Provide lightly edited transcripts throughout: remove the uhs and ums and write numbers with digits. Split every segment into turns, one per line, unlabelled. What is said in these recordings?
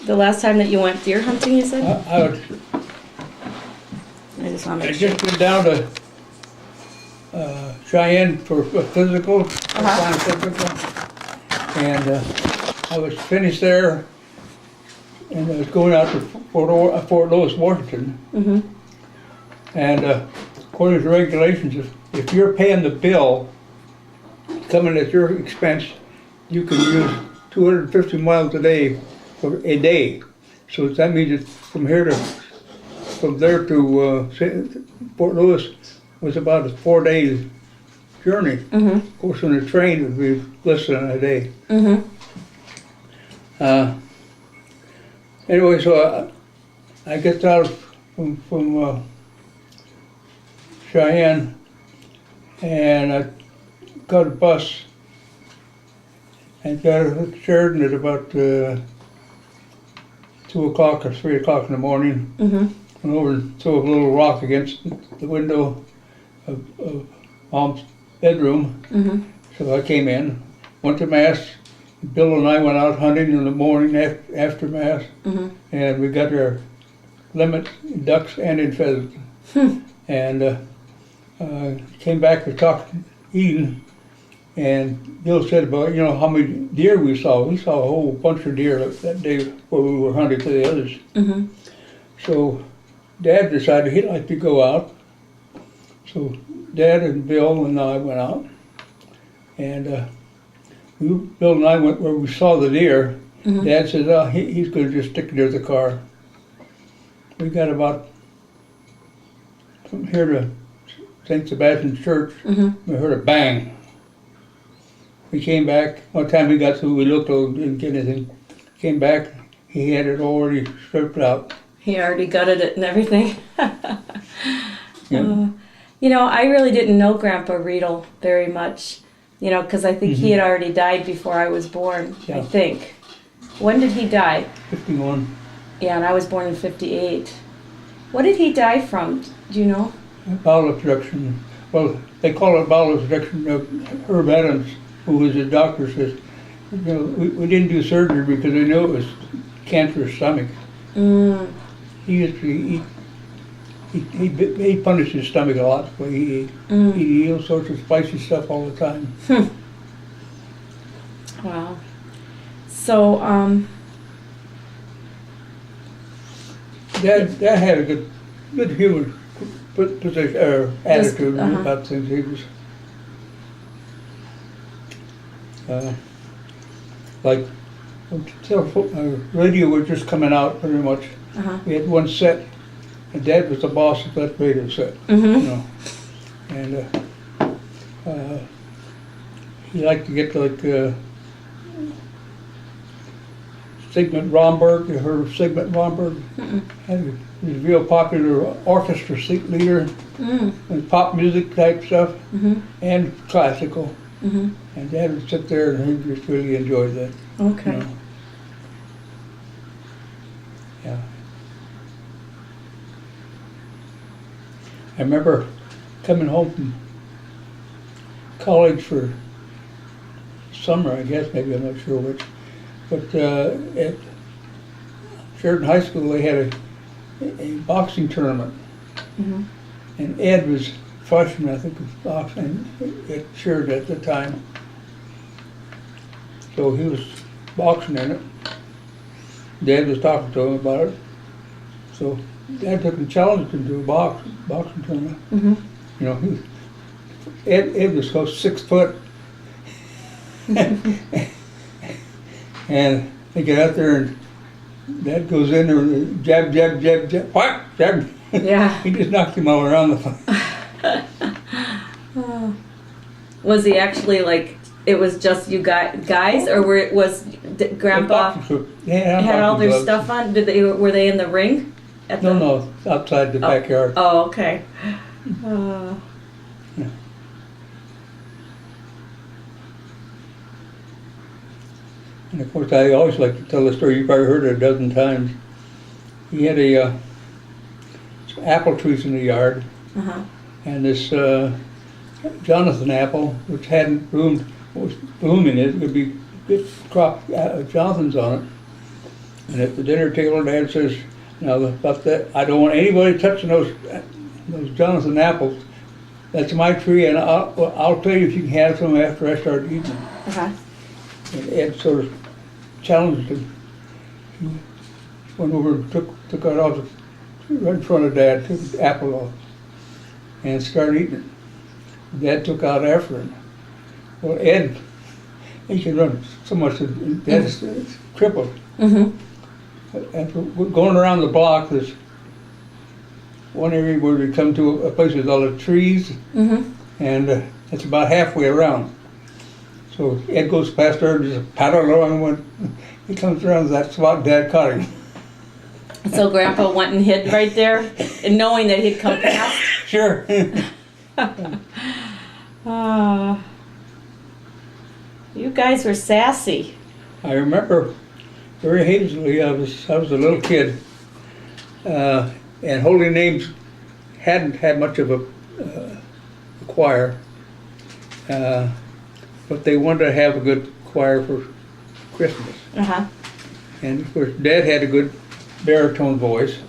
The last time that you went deer hunting, you said? I just want to
I
make sure.
just been down to Cheyenne for a physical, and I was finished there, and I was going out to Fort Lewis, Washington.
Mm-hmm.
And according to regulations, if you're paying the bill, coming at your expense, you can use 250 miles a day for a day. So that means that from there to Fort Lewis was about a 4-day journey.
Mm-hmm.
Of course, on a train it would be less than a day.
Mm-hmm.
Anyway, so I get out from Cheyenne, and I got a bus and got to Sheridan at about 2 o'clock or 3 o'clock in the morning.
Mm-hmm.
Went over and threw a little rock against the window of Mom's bedroom.
Mm-hmm.
So I came in, went to Mass. Bill and I went out hunting in the morning after Mass,
Mm-hmm.
and we got our limit in ducks and in pheasants. And came back to talk to Eden, and Bill said about, how many deer we saw. We saw a whole bunch of deer that day where we were hunting for the others.
Mm-hmm.
So Dad decided he'd like to go out. So Dad and Bill and I went out, and Bill and I went where we saw the deer.
Mm-hmm.
Dad said, he's going to just stick near the car. We got about from here to St. Sebastian's Church.
Mm-hmm.
We heard a bang. We came back. One time we got through, we looked, didn't get anything. Came back, he had it already stripped out.
He already gutted it and everything.
Yeah.
I really didn't know Grandpa Redle very much, because I think he had already died before I was born, I
Yeah.
think. When did he die?
51.
Yeah, and I was born in 58. What did he die from? Do you know?
Bowel obstruction. Well, they call it bowel obstruction. Herb Adams, who was a doctor, says, we didn't do surgery because we knew it was cancerous stomach.
Mm.
He used to eat. He punished his stomach a lot. So he ate all sorts of spicy stuff all the time.
Wow. So,
Dad had a good humor position, attitude about things. He was like radio was just coming out pretty much. We had one set, and Dad was the boss of that radio set.
Mm-hmm.
And he liked to get like Sigmund Romberg. You heard of Sigmund Romberg? He was a real popular orchestra leader, and pop music type stuff, and classical.
Mm-hmm.
And Dad would sit there and he just really enjoyed that.
Okay.
Yeah. I remember coming home from college for summer, I guess, maybe, I'm not sure which. But at Sheridan High School, they had a boxing tournament.
Mm-hmm.
And Ed was freshman, I think, was boxing at Sheridan at the time. So he was boxing in it. Dad was talking to him about it. So Dad took and challenged him to a boxing tournament.
Mm-hmm.
Ed was close 6 foot. And they get out there and Dad goes in there and jab, jab, jab, jab, what? Jab.
Yeah.
He just knocked him all around the place.
Was he actually it was just you guys, or was Grandpa had all their stuff on? Were they in the ring?
No, outside the backyard.
Oh, okay.
Yeah. And of course, I always like to tell the story. You've probably heard it a dozen times. He had some apple trees in the yard, and this Jonathan apple, which hadn't bloomed, was blooming. It would be good crop Jonathan's on it. And at the dinner table, Dad says, now about that, I don't want anybody touching those Jonathan apples. That's my tree, and I'll tell you if you can have some after I start eating them.
Uh-huh.
And Ed sort of challenged him. He went over and took it off right in front of Dad, took the apple off, and started eating it. Dad took out after him. Well, Ed, he could run so much that Dad's crippled.
Mm-hmm.
And going around the block, there's one area where we come to a place with all the trees, and it's about halfway around. So Ed goes past there and just paddle along, and when he comes around that spot, Dad caught him.
So Grandpa went and hid right there, and knowing that he'd come past?
Sure.
You guys were sassy.
I remember very hazily, I was a little kid, and Holy Names hadn't had much of a choir, but they wanted to have a good choir for Christmas.
Uh-huh.
And of course, Dad had a good baritone voice,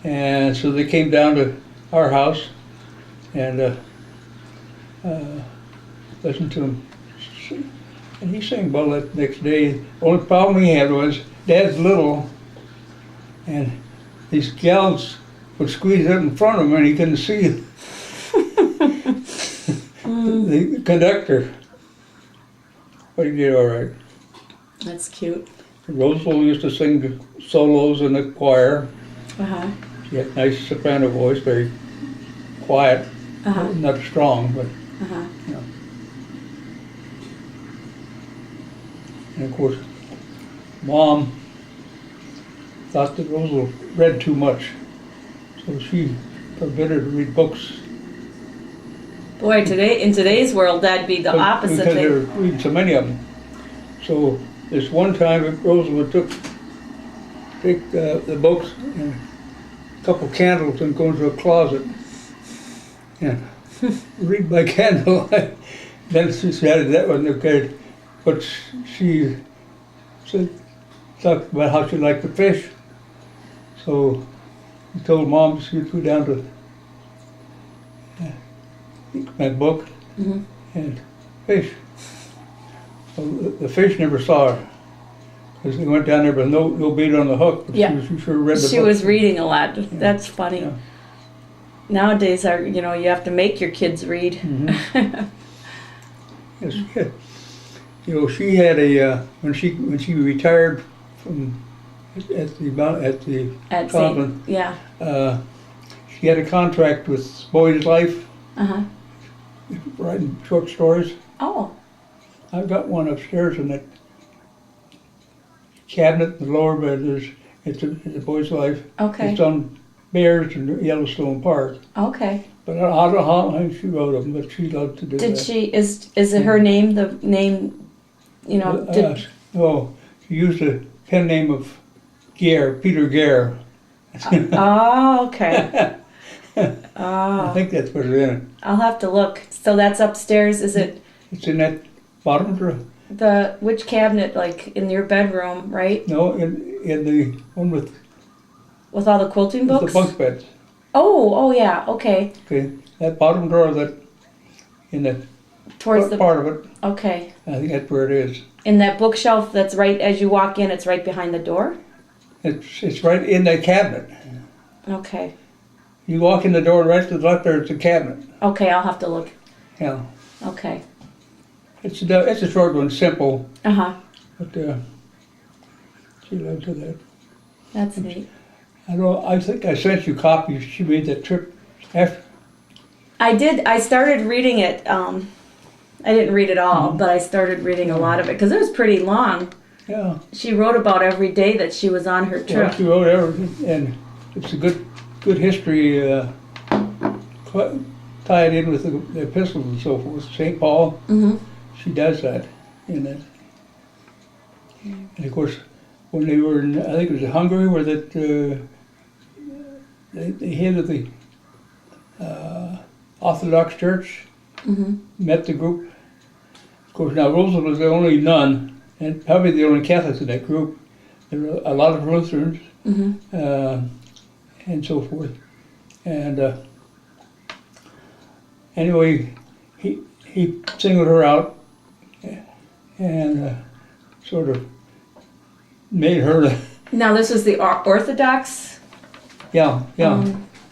and so they came down to our house and listened to him. And he sang well that next day. The only problem he had was Dad's little, and these gals would squeeze up in front of him, and he couldn't see the conductor. But he did all right.
That's cute.
Rosal used to sing solos in the choir.
Uh-huh.
She had a nice soprano voice, very quiet, not strong, but you know. And of course, Mom thought that Rosal read too much, so she forbid her to read books.
Boy, in today's world, that'd be the opposite
because
thing.
they were reading so many of them. So this one time, Rosal would take the books and a couple candles and go into a closet and read by candlelight. Then she decided that wasn't okay. But she talked about how she liked to fish. So he told Mom she'd go down to my book and fish. Well, the fish never saw her because they went down there with no bait on the hook. But she sure read the book.
She was reading a lot. Yeah. That's funny.
Yeah.
Nowadays, you have to make your kids read.
Yes, yeah. You know, she had when she retired from at the convent. She had a contract with Boys Life. Writing short stories.
Oh.
I've got one upstairs in that cabinet in the lower bed. It's a Boys Life.
Okay.
It's on bears in Yellowstone Park.
Okay.
But I don't know how long she wrote them, but she loved to do that.
Did she? Is it her name? The name?
No, she used the pen name of Peter Gare.
Oh, okay.
I think that's what's in it.
I'll have to look. So that's upstairs. Is it?
It's in that bottom drawer.
Which cabinet? Like in your bedroom, right?
No, in the one with
all the quilting books.
The bunk beds.
Oh yeah. Okay.
Okay, that bottom drawer that in the
towards the
part of it.
Okay.
I think that's where it is.
In that bookshelf that's right as you walk in, it's right behind the door?
It's right in that cabinet.
Okay.
You walk in the door right to the left there, it's a cabinet.
Okay, I'll have to look.
Yeah.
Okay.
It's a short one, simple. But she loved that.
That's neat.
I think I sent you copies. She made that trip after.
I did. I started reading it. I didn't read it all, but I started reading a lot of it because it was pretty long.
Yeah.
She wrote about every day that she was on her trip.
Well, she wrote everything, and it's a good history tied in with the epistles and so forth. St. Paul, she does that in it. And of course, when they were in, I think it was Hungary, where that the head of the Orthodox Church met the group. Of course, now Rosal was the only nun, and probably the only Catholic in that group. there were a lot of Lutherans,
Mm-hmm.
and so forth. And anyway, he singled her out and sort of made her.
Now this was the Orthodox.
Yeah.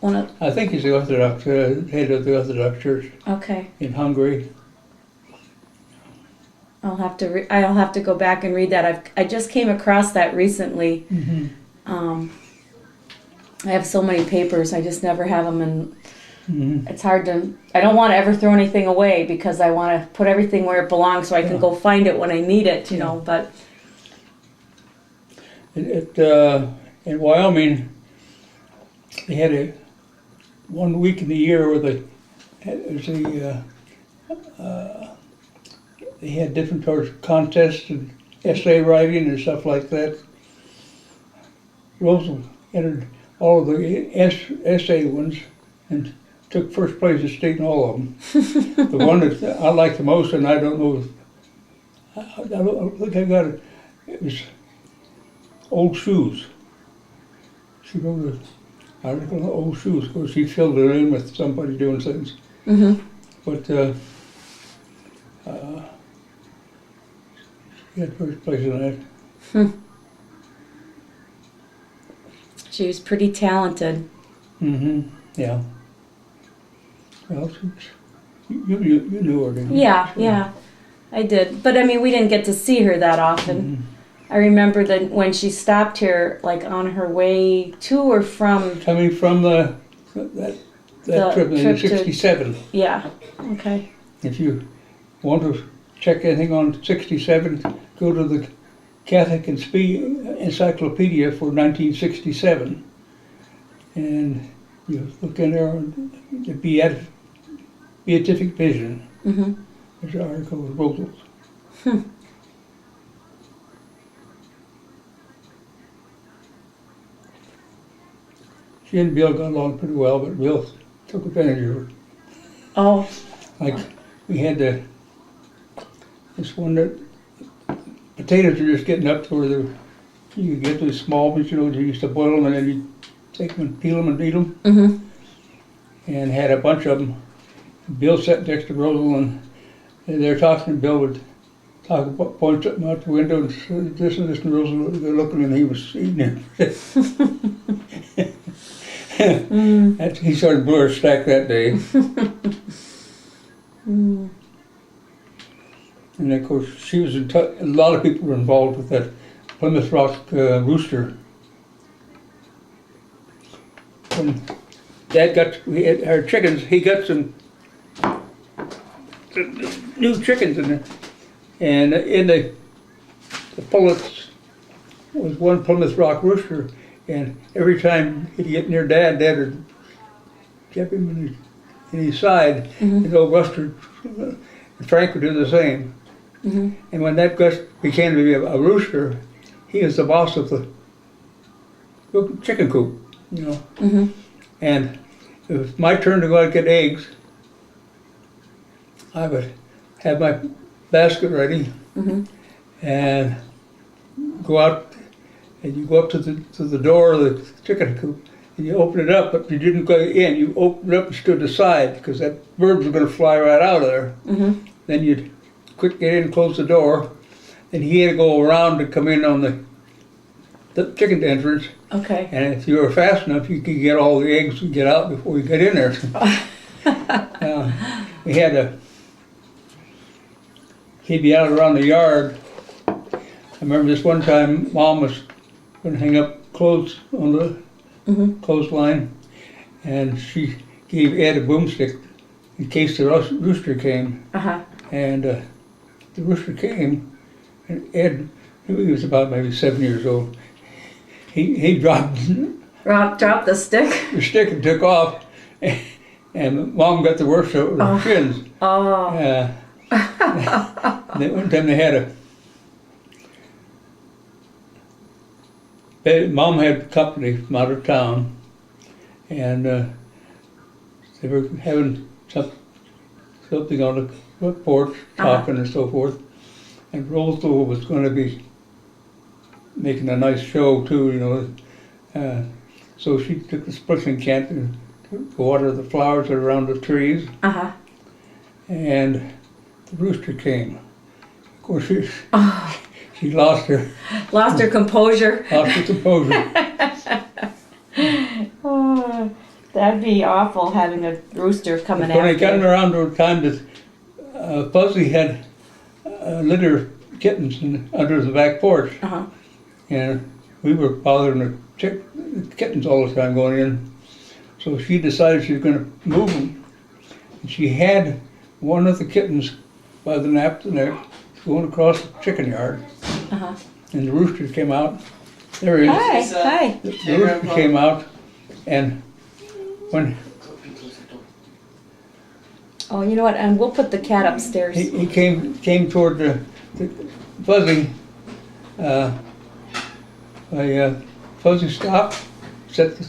One of.
I think he's the Orthodox head of the Orthodox Church
Okay.
in Hungary.
I'll have to go back and read that. I just came across that recently.
Mm-hmm.
I have so many papers. I just never have them, and
Mm-hmm.
it's hard to. I don't want to ever throw anything away because I want to put everything where it belongs, so I can go find it when I need it. You know, but.
In Wyoming, they had one week in the year where they had different sorts of contests and essay writing and stuff like that. Rosal entered all of the essay ones and took first place in state in all of them. The one that I liked the most, and I don't know, I don't think I got it. It was old shoes. She wrote an article on old shoes. Of course, she filled it in with somebody doing things.
Mm-hmm.
But she had first place in that.
She was pretty talented.
Mm-hmm. Yeah. Well, you knew her, didn't you?
Yeah, I did. But I mean, we didn't get to see her that often.
Mm-hmm.
I remember that when she stopped here, like on her way to or from.
Coming from that trip in
trip
'67.
Yeah. Okay.
If you want to check anything on '67, go to the Catholic Encyclopedia for 1967, and you look in there on the Beatific Vision.
Mm-hmm.
There's an article with Rosal's. She and Bill got along pretty well, but Bill took advantage of her.
Oh.
Like, we had this one that potatoes are just getting up to where you could get those small ones, you used to boil them and then you take them and peel them and eat them.
Mm-hmm.
And had a bunch of them. Bill sat next to Rosal and they're talking, and Bill would point something out the window and say this and this, and Rosal would go looking and he was eating it. He started blew her stack that day. And of course, she was a lot of people were involved with that Plymouth Rock Rooster. When Dad our chickens, he got some new chickens in there. And in the pullets was one Plymouth Rock Rooster. And every time he'd get near Dad would keep him in his side.
Mm-hmm.
And old Rooster, and Frank would do the same.
Mm-hmm.
And when that Gus became to be a rooster, he was the boss of the chicken coop,
Mm-hmm.
And it was my turn to go out and get eggs. I would have my basket ready and go out, and you go up to the door of the chicken coop and you open it up, but you didn't go in. You opened it up and stood aside because that bird was going to fly right out of there.
Mm-hmm.
Then you'd quick get in, close the door, and he had to go around to come in on the chicken entrance.
Okay.
And if you were fast enough, you could get all the eggs and get out before you got in there. He'd be out around the yard. I remember this one time, Mom was going to hang up clothes on the clothesline, and she gave Ed a boomstick in case the rooster came.
Uh-huh.
And the rooster came, and Ed, he was about maybe 7 years old. He dropped
the stick?
the stick and took off, and Mom got the worst of her shins.
Oh.
And then one time they had Mom had company from out of town, and they were having something on the porch, talking and so forth, and Rosal was going to be making a nice show too, you know. So she took the sprinkling can to water the flowers around the trees, and the rooster came. Of course, she lost her
composure.
Lost her composure.
Oh, that'd be awful having a rooster coming after you.
When I got around to the time that Fuzzy had a litter of kittens under the back porch, and we were bothering the kittens all the time going in. So she decided she was going to move them. And she had one of the kittens by the nape of the neck going across the chicken yard. And the rooster came out. There he is.
Hi.
The rooster came out, and when
you know what? And we'll put the cat upstairs.
he came toward the Fuzzy, Fuzzy stopped, set the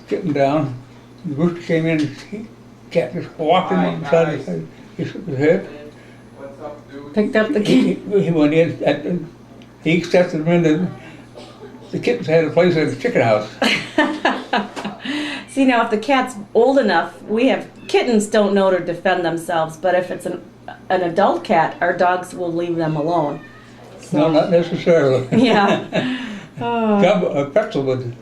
kitten down. The rooster came in, and the cat just walked him inside his head. He shook his head.
Picked up the kitten.
He went in, he accepted him in. The kittens had a place at the chicken house.
See, now if the cat's old enough, kittens don't know to defend themselves, but if it's an adult cat, our dogs will leave them alone. So.
No, not necessarily.
Yeah.
Pretzel would,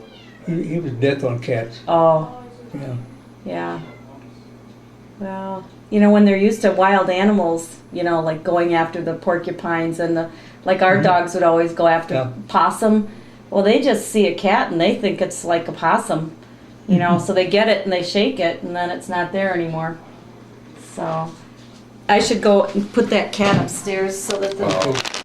he was death on cats.
Oh.
Yeah.
Yeah. Well, you know, when they're used to wild animals, you know, like going after the porcupines and like our dogs would always go after possum. Well, they just see a cat and they think it's like a possum, you know, so they get it and they shake it and then it's not there anymore. So I should go and put that cat upstairs so that the